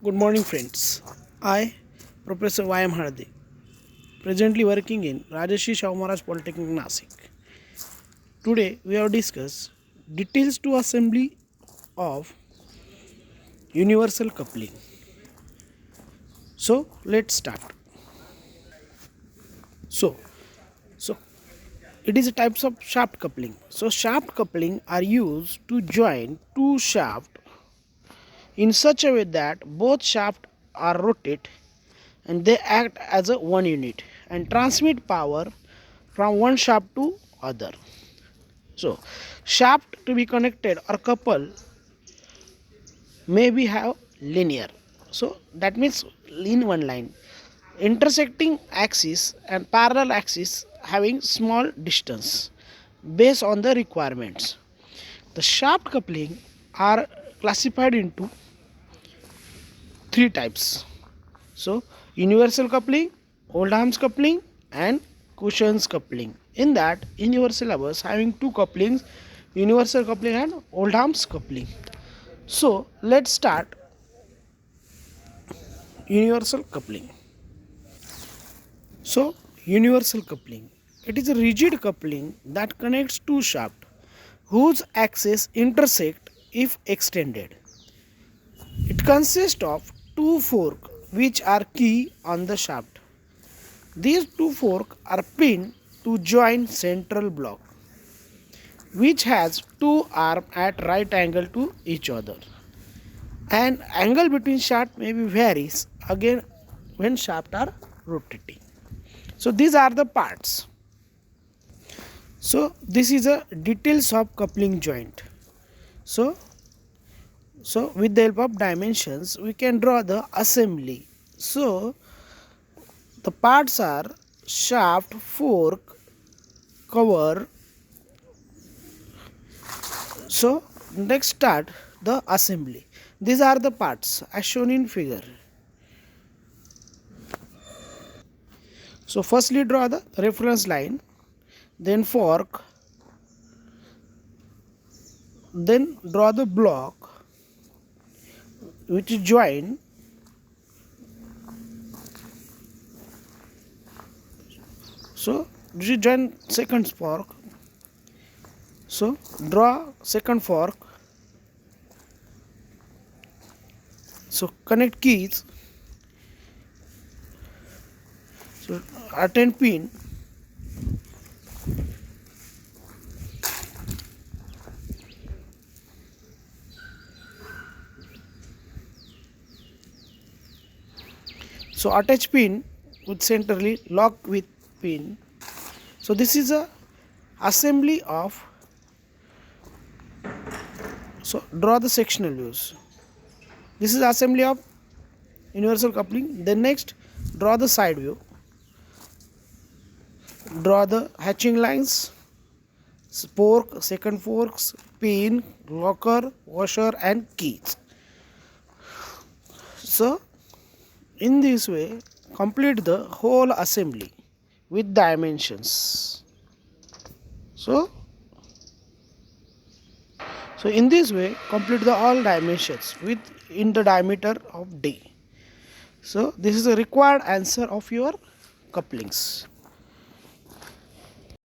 Good morning, friends. I, Professor Y.M. Hardi, presently working in Rajarshi Shahu Maharaj Polytechnic, Nasik. Today, we have discussed details to assembly of universal coupling. So, let's start. So, so it is a types of shaft coupling. So, shaft coupling are used to join two shafts in such a way that both shafts are rotate and they act as a one unit and transmit power from one shaft to other. So shaft to be connected or coupled may be have linear. So that means in one line. Intersecting axis and parallel axis having small distance based on the requirements. The shaft coupling are classified into three types. So universal coupling, Oldham's coupling and Cushion's coupling. In that in your syllabus having two couplings, universal coupling and Oldham's coupling. So let's start universal coupling. So universal coupling. It is a rigid coupling that connects two shafts whose axes intersect if extended. It consists of two forks which are key on the shaft. These two forks are pinned to join central block which has two arms at right angle to each other. And angle between shaft may be varies again when shaft are rotating. So these are the parts. So this is a details of coupling joint. So with the help of dimensions we can draw the assembly. So the parts are shaft, fork, cover. So next start the assembly. These are the parts as shown in figure. So firstly draw the reference line, then fork, then draw the block which is join. So this is join second fork. So draw second fork. So connect keys. So attend pin. So attach pin with centrally lock with pin. So this is a assembly of. So draw the sectional views. This is assembly of universal coupling. Then next draw the side view. Draw the hatching lines, fork, second forks, pin, locker, washer and keys. So in this way complete the whole assembly with dimensions. So in this way complete the all dimensions with in the diameter of D. So this is the required answer of your couplings.